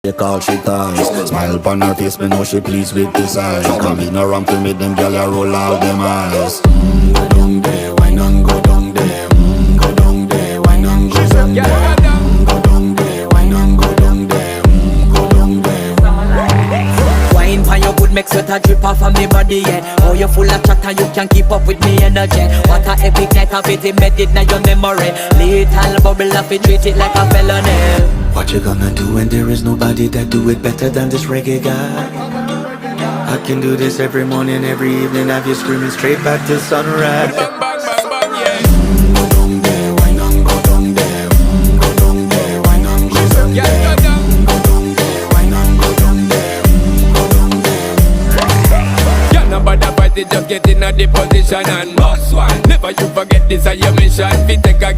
They call she ties. Smile upon her face, me know she pleased with this eyes. Come in around to me, them gyal a roll out them eyes. Go down there, why not go down there? Go down there, why not go down there? Go down there, why not go down there? Go down there. Wine pan your good, make sweat a drip off of me body, yeah. Oh, you full of chatter, you can't keep up with me energy. What a epic night of it, embedded in your memory. Little bubble of it, treat it like a felony. What you gonna do when there is nobody that do it better than this reggae guy? I can do this every morning, every evening, have you screaming straight back to sunrise. Bang, bang, bang, bang, yeah. Go down there, why not go down there? Go down there, why not go down there? Yeah, go down. Go down there, why not go down there? Go down there. Yeah, nobody fight it, just get in a the position and boss one. Never you forget this is your mission. We take a